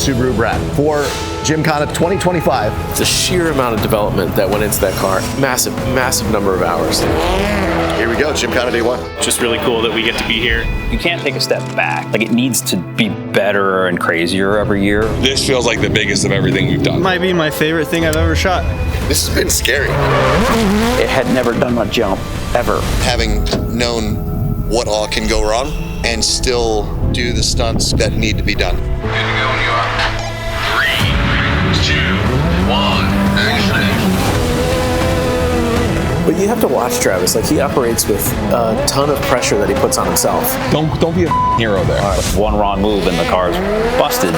Subaru Brat for Gymkhana 2025. The sheer amount of development that went into that car, massive, massive number of hours. Here we go, Gymkhana day one. Just really cool that we get to be here. You can't take a step back. Like, it needs to be better and crazier every year. This feels like the biggest of everything we've done. Might be my favorite thing I've ever shot. This has been scary. It had never done a jump, ever. Having known what all can go wrong and still do the stunts that need to be done. Good to go when you are. 3, 2, 1, action. But you have to watch Travis. Like, he operates with a ton of pressure that he puts on himself. Don't be a hero there. All right, one wrong move and the car's busted.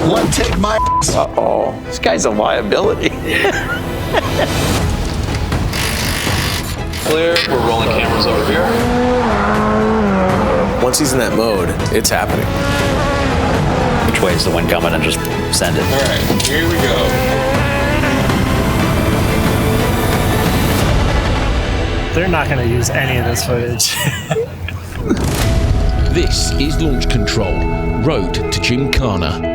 One take my Uh-oh, this guy's a liability. Clear. We're rolling cameras over here. Once he's in that mode, it's happening. Which way is the wind coming, and just send it. All right, here we go. They're not going to use any of this footage. This is Launch Control Road to Gymkhana.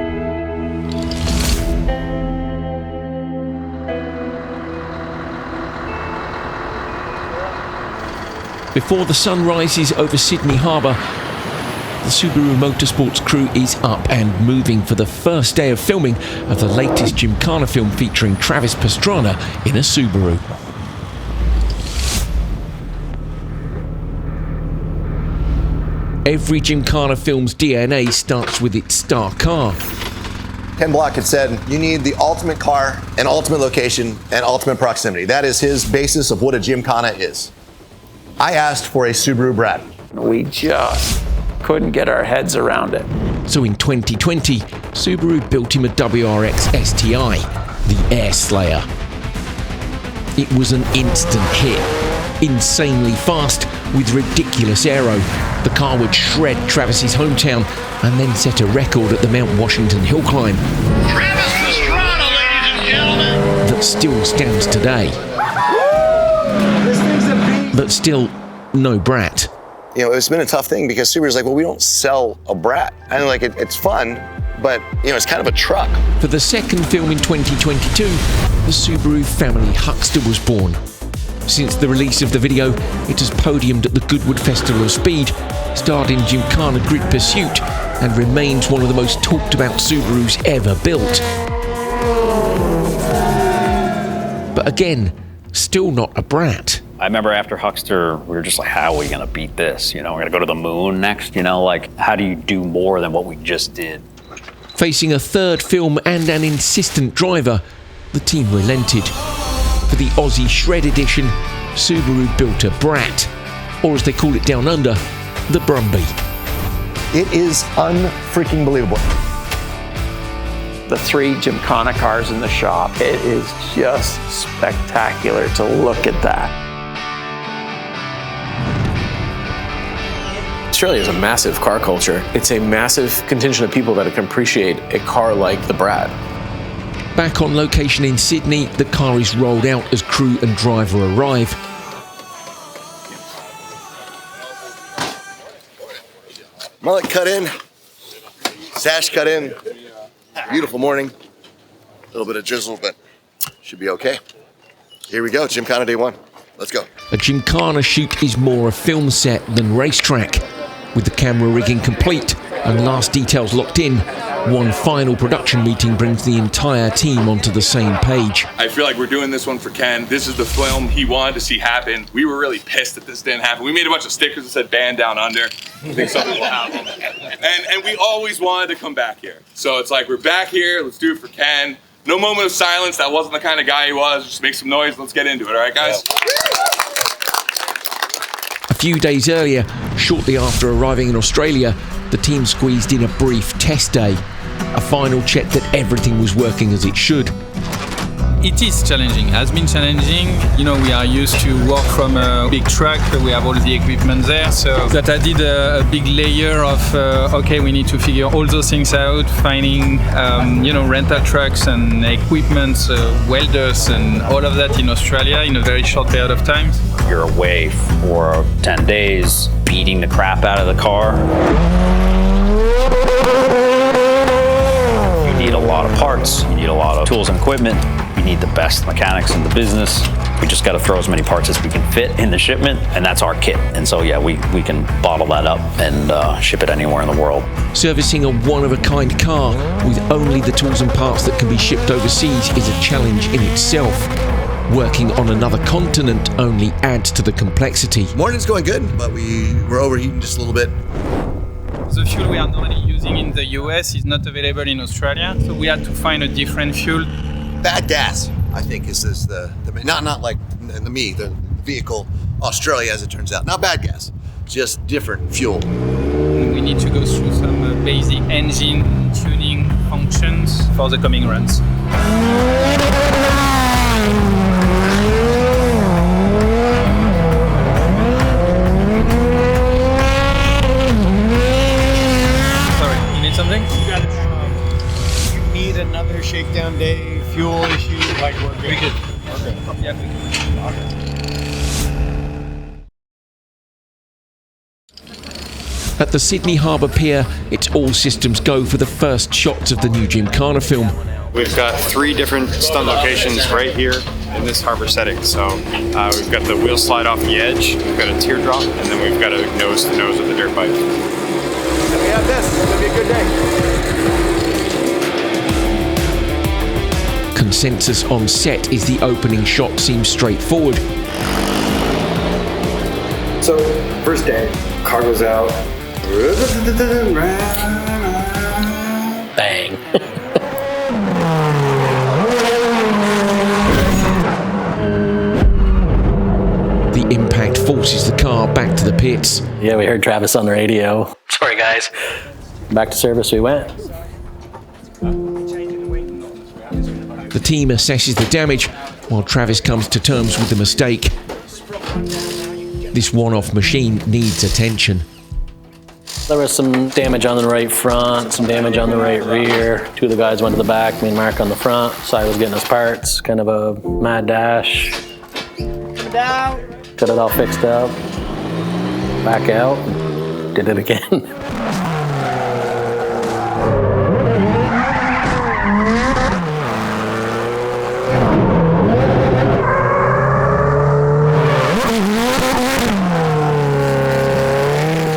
Before the sun rises over Sydney Harbour, the Subaru Motorsports crew is up and moving for the first day of filming of the latest Gymkhana film featuring Travis Pastrana in a Subaru. Every Gymkhana film's DNA starts with its star car. Ken Block had said, you need the ultimate car, and ultimate location, and ultimate proximity. That is his basis of what a Gymkhana is. I asked for a Subaru Brat. We just couldn't get our heads around it. So in 2020, Subaru built him a WRX STI, the Air Slayer. It was an instant hit, insanely fast with ridiculous aero. The car would shred Travis's hometown and then set a record at the Mount Washington hill climb. Travis Pastrana, ladies and gentlemen. That still stands today. But still, no Brat. You know, it's been a tough thing because Subaru's like, well, we don't sell a Brat. And like, it's fun, but you know, it's kind of a truck. For the second film in 2022, the Subaru family huckster was born. Since the release of the video, it has podiumed at the Goodwood Festival of Speed, starred in Gymkhana Grid Pursuit, and remains one of the most talked about Subarus ever built. But again, still not a Brat. I remember after Huckster, we were just like, how are we going to beat this? You know, we're going to go to the moon next, you know, like, how do you do more than what we just did? Facing a third film and an insistent driver, the team relented. For the Aussie Shred edition, Subaru built a Brat, or as they call it down under, the Brumby. It is unfreaking believable. The 3 Gymkhana cars in the shop, it is just spectacular to look at that. Australia is a massive car culture. It's a massive contingent of people that can appreciate a car like the Brat. Back on location in Sydney, the car is rolled out as crew and driver arrive. Mullet cut in, sash cut in. Beautiful morning. A little bit of drizzle, but should be okay. Here we go, Gymkhana day one. Let's go. A Gymkhana shoot is more a film set than racetrack. With the camera rigging complete and last details locked in, one final production meeting brings the entire team onto the same page. I feel like we're doing this one for Ken. This is the film he wanted to see happen. We were really pissed that this didn't happen. We made a bunch of stickers that said "Band Down Under." I think something will happen. And we always wanted to come back here. So it's like, we're back here. Let's do it for Ken. No moment of silence. That wasn't the kind of guy he was. Just make some noise. Let's get into it. All right, guys? A few days earlier, shortly after arriving in Australia, the team squeezed in a brief test day. A final check that everything was working as it should. It is challenging, has been challenging. You know, we are used to work from a big truck, we have all the equipment there, so that added a big layer of, okay, we need to figure all those things out, finding, you know, rental trucks and equipment, welders and all of that in Australia in a very short period of time. You're away for 10 days, beating the crap out of the car. need a lot of parts, you need a lot of tools and equipment, you need the best mechanics in the business. We just got to throw as many parts as we can fit in the shipment, and that's our kit. And so, yeah, we can bottle that up and ship it anywhere in the world. Servicing a one-of-a-kind car with only the tools and parts that can be shipped overseas is a challenge in itself. Working on another continent only adds to the complexity. Morning's going good, but we're overheating just a little bit. The fuel we are normally using in the US is not available in Australia, so we had to find a different fuel. Bad gas, I think, is the not like the vehicle Australia, as it turns out. Not bad gas, just different fuel. We need to go through some basic engine tuning functions for the coming runs. Something? You need another shakedown day, fuel issue, like we're good. We good. Okay. Yeah, we At the Sydney Harbour pier, it's all systems go for the first shots of the new Gymkhana film. We've got 3 different stunt locations right here in this harbor setting. So we've got the wheel slide off the edge, we've got a teardrop, and then we've got a nose to nose with the dirt bike. We have this. It's gonna be a good day. Consensus on set is the opening shot seems straightforward. So, first day, car goes out. Bang. The impact forces the car back to the pits. Yeah, we heard Travis on the radio. Sorry, guys. Back to service we went. The team assesses the damage while Travis comes to terms with the mistake. This one-off machine needs attention. There was some damage on the right front, some damage on the right rear. 2 of the guys went to the back, me and Mark on the front. Side was getting his parts, kind of a mad dash. Got it all fixed up. Back out, did it again.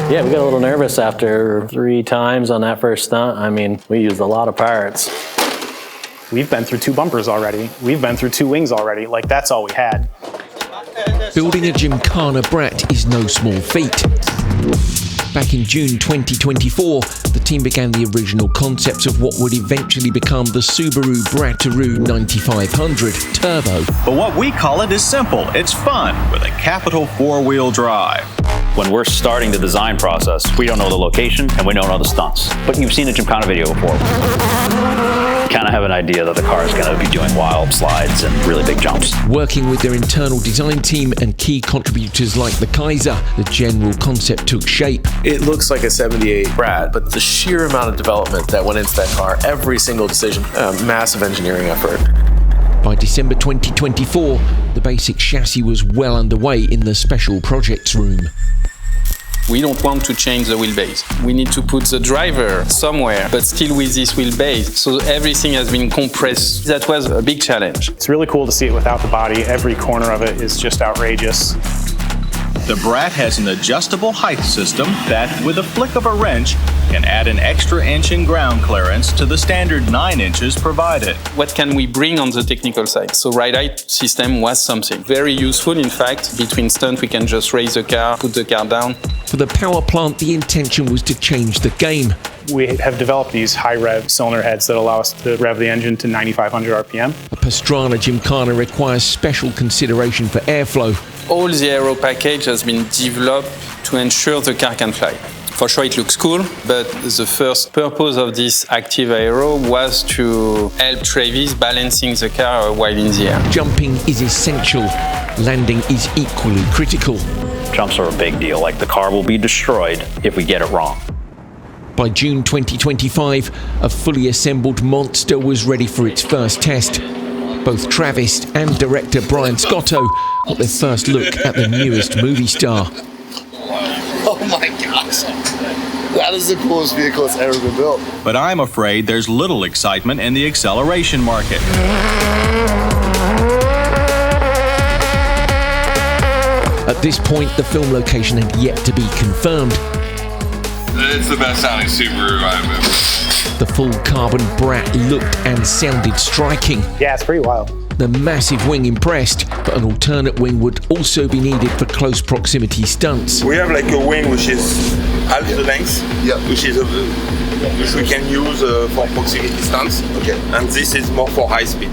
Yeah, we got a little nervous after 3 times on that first stunt. I mean, we used a lot of parts. We've been through 2 bumpers already. We've been through 2 wings already. Like, that's all we had. Building a Gymkhana Brat is no small feat. Back in June 2024, the team began the original concepts of what would eventually become the Subaru Brataroo 9500 Turbo. But what we call it is simple. It's fun with a capital 4-wheel drive. When we're starting the design process, we don't know the location and we don't know the stunts. But you've seen a Gymkhana video before. You kind of have an idea that the car is going to be doing wild slides and really big jumps. Working with their internal design team and key contributors like the Kaiser, the general concept took shape. It looks like a 78 Brat, but the sheer amount of development that went into that car, every single decision, massive engineering effort. By December 2024, the basic chassis was well underway in the special projects room. We don't want to change the wheelbase. We need to put the driver somewhere, but still with this wheelbase. So everything has been compressed. That was a big challenge. It's really cool to see it without the body. Every corner of it is just outrageous. The Brat has an adjustable height system that, with a flick of a wrench, can add an extra inch in ground clearance to the standard 9 inches provided. What can we bring on the technical side? So ride height system was something very useful. In fact, between stunts, we can just raise the car, put the car down. For the power plant, the intention was to change the game. We have developed these high-rev cylinder heads that allow us to rev the engine to 9,500 RPM. A Pastrana Gymkhana requires special consideration for airflow. All the aero package has been developed to ensure the car can fly. For sure it looks cool, but the first purpose of this active aero was to help Travis balancing the car while in the air. Jumping is essential. Landing is equally critical. Jumps are a big deal. Like, the car will be destroyed if we get it wrong. By June 2025, a fully assembled monster was ready for its first test. Both Travis and director Brian Scotto got their first look at the newest movie star. Oh my gosh. That is the coolest vehicle that's ever been built. But I'm afraid there's little excitement in the acceleration market. At this point, the film location had yet to be confirmed. It's the best sounding Subaru I've ever. The full carbon Brat looked and sounded striking. Yeah, it's pretty wild. The massive wing impressed, but an alternate wing would also be needed for close proximity stunts. We have like a wing which is half the length, which we can use for proximity stunts. Okay. And this is more for high speed.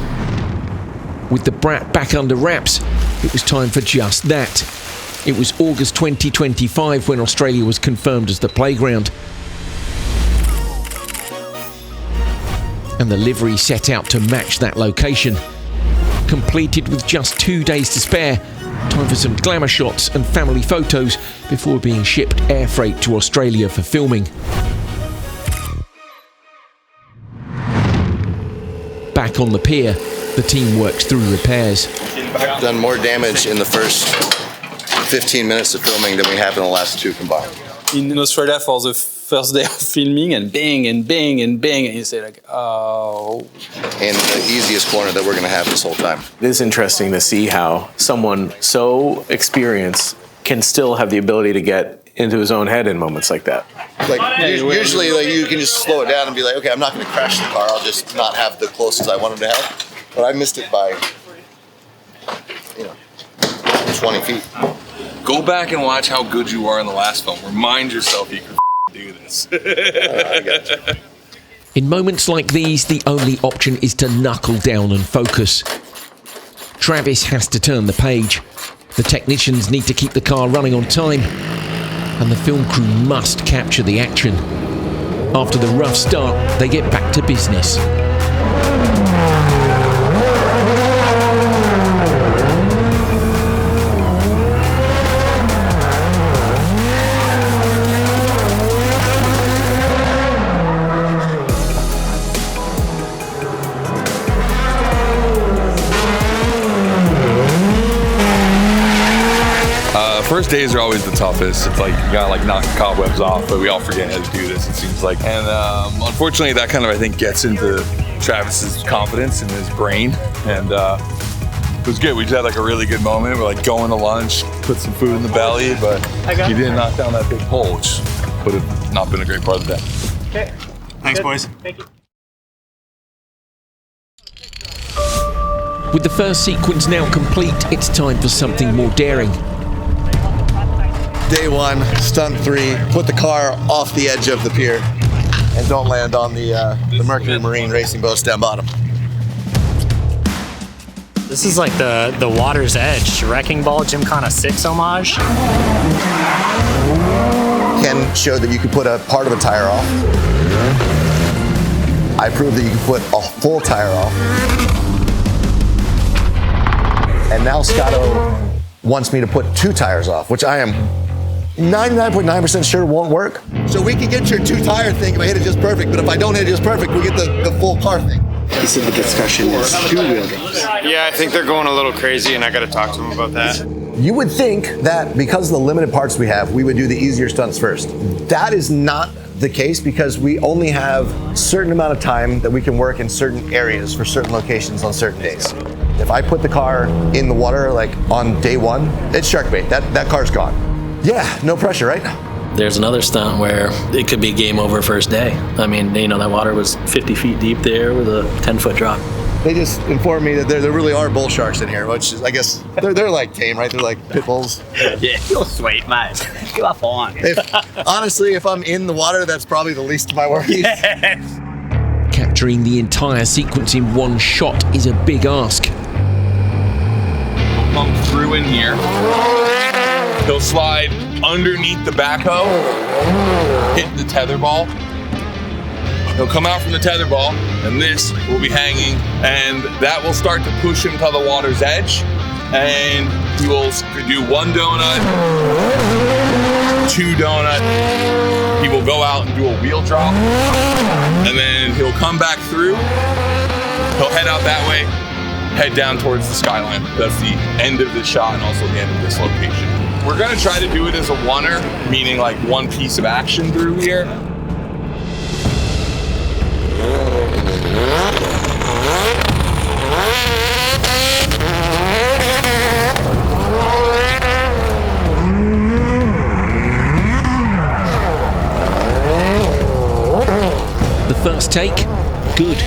With the Brat back under wraps, it was time for just that. It was August 2025 when Australia was confirmed as the playground. And the livery set out to match that location. Completed with just 2 days to spare, time for some glamour shots and family photos before being shipped air freight to Australia for filming. Back on the pier, the team works through repairs. Done more damage in the first 15 minutes of filming than we have in the last 2 combined. In Australia for the first day of filming, and bang and bang and bang, and you say like, oh. In the easiest corner that we're going to have this whole time. It is interesting to see how someone so experienced can still have the ability to get into his own head in moments like that. Like usually, like you can just slow it down and be like, okay, I'm not going to crash the car. I'll just not have the closest I want him to have. But I missed it by, 20 feet. Go back and watch how good you are in the last film. Remind yourself you can do this. I got you. In moments like these, the only option is to knuckle down and focus. Travis has to turn the page. The technicians need to keep the car running on time. And the film crew must capture the action. After the rough start, they get back to business. First days are always the toughest. It's like you gotta knock the cobwebs off, but we all forget how to do this, it seems like. And unfortunately, that kind of, I think, gets into Travis's confidence in his brain. And it was good. We just had a really good moment. We're going to lunch, put some food in the belly, but he didn't knock down that big pole, which would have not been a great part of the day. Okay. Thanks, boys. Thank you. With the first sequence now complete, it's time for something more daring. Day 1, stunt 3, put the car off the edge of the pier and don't land on the Mercury Marine racing boats down bottom. This is like the water's edge Wrecking Ball Gymkhana 6 homage. Ken showed that you could put a part of a tire off. I proved that you could put a full tire off. And now Scotto wants me to put 2 tires off, which I am 99.9% sure won't work. So we can get your 2-tire thing if I hit it just perfect, but if I don't hit it just perfect, we get the full car thing. He said the discussion is 2-wheel games. Yeah, I think they're going a little crazy, and I got to talk to them about that. You would think that because of the limited parts we have, we would do the easier stunts first. That is not the case because we only have a certain amount of time that we can work in certain areas for certain locations on certain days. If I put the car in the water on day 1, it's shark bait. That car's gone. Yeah, no pressure, right? There's another stunt where it could be game over first day. I mean, that water was 50 feet deep there with a 10-foot drop. They just informed me that there really are bull sharks in here, which is, I guess, they're tame, right? They're like pit bulls. Yeah, you're sweet, mate. You are fine. Honestly, if I'm in the water, that's probably the least of my worries. Yes. Capturing the entire sequence in one shot is a big ask. He'll come through in here. He'll slide underneath the backhoe, hit the tether ball. He'll come out from the tether ball, and this will be hanging, and that will start to push him to the water's edge. And he will do 1 donut, 2 donut. He will go out and do a wheel drop, and then he'll come back through. He'll head out that way, head down towards the skyline. That's the end of this shot and also the end of this location. We're gonna try to do it as a oneer, meaning like one piece of action through here. The first take, good,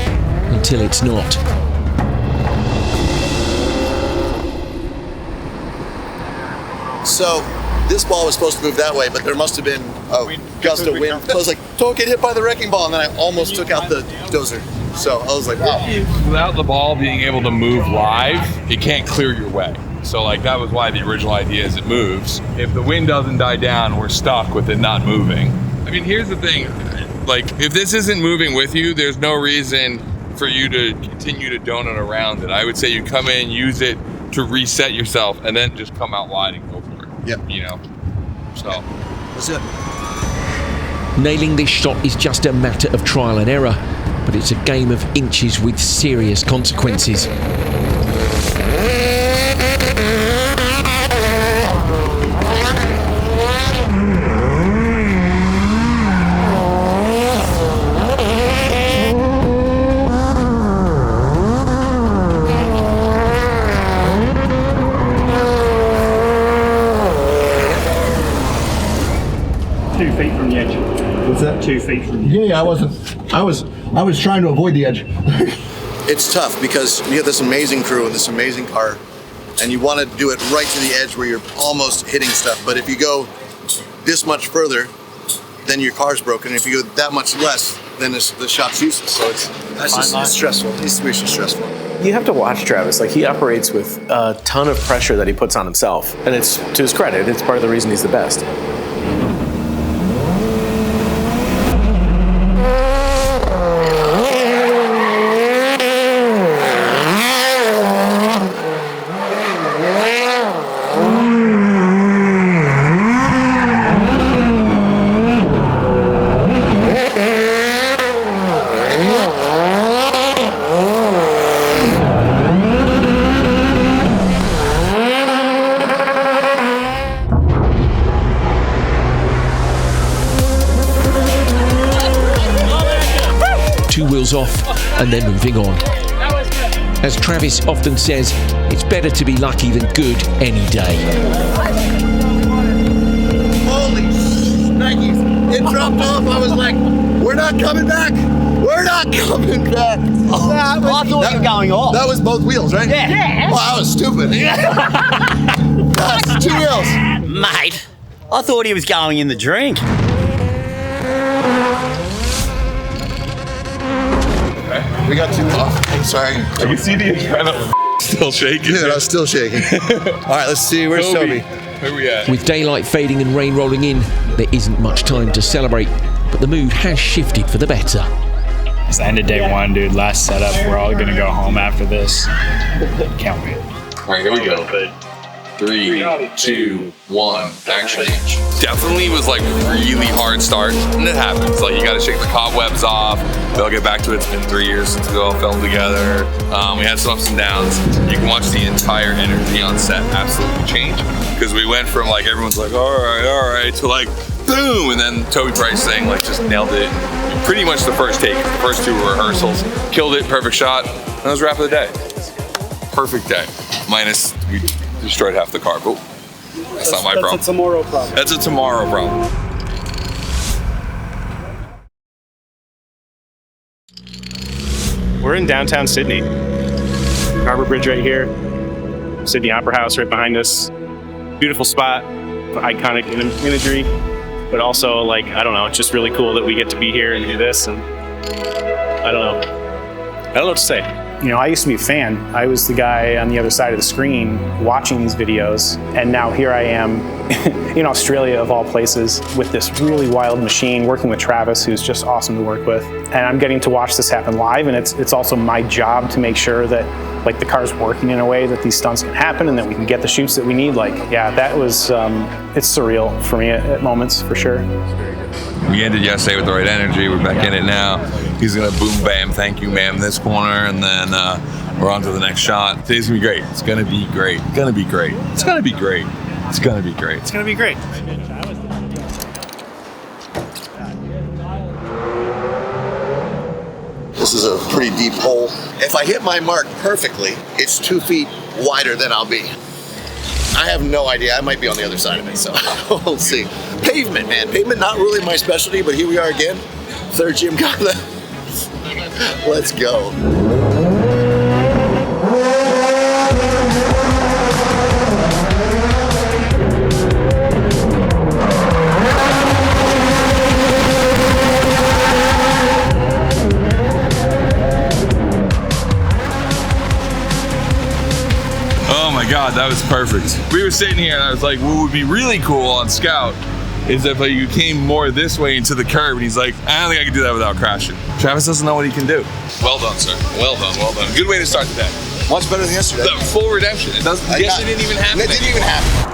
until it's not. So this ball was supposed to move that way, but there must have been a gust of wind. So I was like, don't get hit by the wrecking ball, and then I almost took out the dozer. So I was like, wow. Without the ball being able to move live, it can't clear your way. So like that was why the original idea is it moves. If the wind doesn't die down, we're stuck with it not moving. I mean, here's the thing. Like, if this isn't moving with you, there's no reason for you to continue to donut around it. I would say you come in, use it to reset yourself, and then just come out wide and go for it. Yep. You know? So. That's it. Nailing this shot is just a matter of trial and error, but it's a game of inches with serious consequences. Was that 2 feet from you? Yeah, I was trying to avoid the edge. It's tough because you have this amazing crew and this amazing car, and you want to do it right to the edge where you're almost hitting stuff. But if you go this much further, then your car's broken. If you go that much less, then the shot's useless. So it's stressful. It's stressful. You have to watch Travis. Like, he operates with a ton of pressure that he puts on himself, and it's to his credit. It's part of the reason he's the best. Off and then moving on. As Travis often says, it's better to be lucky than good any day. Holy shnikes! It dropped off. I was like, we're not coming back. We're not coming back. Oh, I thought you were going off. That was both wheels, right? Yeah. Well, I was stupid. That's 2 wheels. Mate, I thought he was going in the drink. We got 2 off. I'm sorry. I can see the adrenaline still shaking. Dude, I was still shaking. All right, let's see. Where's Toby? Where we at? With daylight fading and rain rolling in, there isn't much time to celebrate, but the mood has shifted for the better. It's the end of day one, dude. Last setup. We're all gonna go home after this. Can't wait. All right, here we go. 3, 2, 1, action. Definitely was like really hard start, and it happens. Like, you gotta shake the cobwebs off. They'll get back to it. It's been 3 years since we all filmed together. We had some ups and downs. You can watch the entire energy on set absolutely change, because we went from like everyone's like, all right, to like boom, and then Toby Price thing like just nailed it. Pretty much the first take. The first 2 rehearsals, killed it, perfect shot, and that was the wrap of the day. Perfect day. Minus we destroyed half the car, but that's not my problem. That's a tomorrow problem. That's a tomorrow problem. We're in downtown Sydney. Harbour Bridge right here. Sydney Opera House right behind us. Beautiful spot, iconic imagery, but also like, I don't know, it's just really cool that we get to be here and do this, and I don't know what to say. You know, I used to be a fan. I was the guy on the other side of the screen watching these videos, and now here I am in Australia, of all places, with this really wild machine, working with Travis, who's just awesome to work with. And I'm getting to watch this happen live, and it's also my job to make sure that like the car's working in a way that these stunts can happen and that we can get the shoots that we need. Like, yeah, that was, it's surreal for me at moments, for sure. We ended yesterday with the right energy. We're back in it now. He's gonna boom, bam, thank you, ma'am, this corner, and then we're on to the next shot. Today's gonna be great. It's gonna be great. It's gonna be great. It's gonna be great. It's gonna be great. It's gonna be great. This is a pretty deep hole. If I hit my mark perfectly, it's 2 feet wider than I'll be. I have no idea. I might be on the other side of it, so we'll see. Pavement, man. Pavement, not really my specialty, but here we are again. Third Gymkhana. Let's go. Oh my God, that was perfect. We were sitting here and I was like, what would be really cool on Scout is if you came more this way into the curb, and he's like, I don't think I can do that without crashing. Travis doesn't know what he can do. Well done, sir. Well done, well done. Good way to start the day. Much better than yesterday. The full redemption. It doesn't, it didn't even happen. It didn't even happen.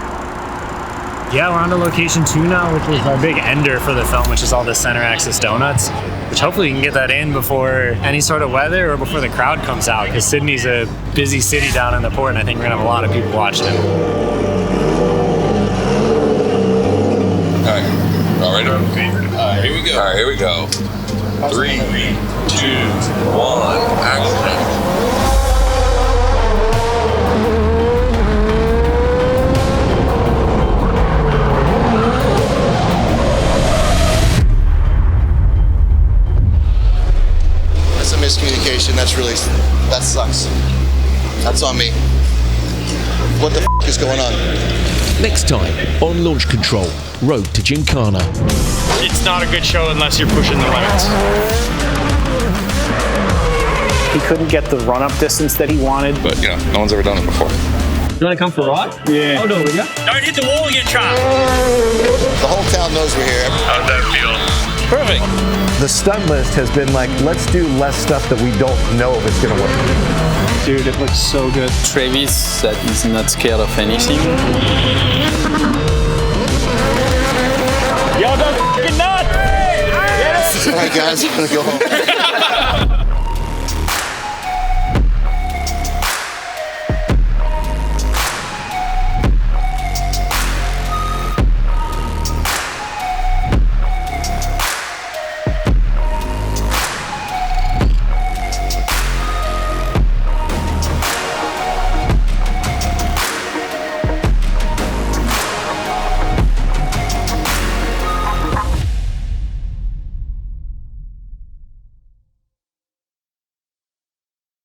Yeah, we're on to location 2 now, which is our big ender for the film, which is all the center axis donuts, which hopefully we can get that in before any sort of weather or before the crowd comes out, because Sydney's a busy city down in the port, and I think we're gonna have a lot of people watching it. All right, all right, here we go. All right, here we go. 3, 2, 1, action. Miscommunication, that sucks. That's on me. What the f is going on? Next time on Launch Control Road to Gymkhana. It's not a good show unless you're pushing the limits. He couldn't get the run-up distance that he wanted. But, you know, no one's ever done it before. You want to come for a ride? Yeah. Oh, no, we got. Don't hit the wall again, Trav. The whole town knows we're here. How'd that feel? Perfect. The stunt list has been like, let's do less stuff that we don't know if it's gonna work. Dude, it looks so good. Travis, that is not scared of anything. Y'all done f***ing nuts! All right, guys, I'm gonna go home.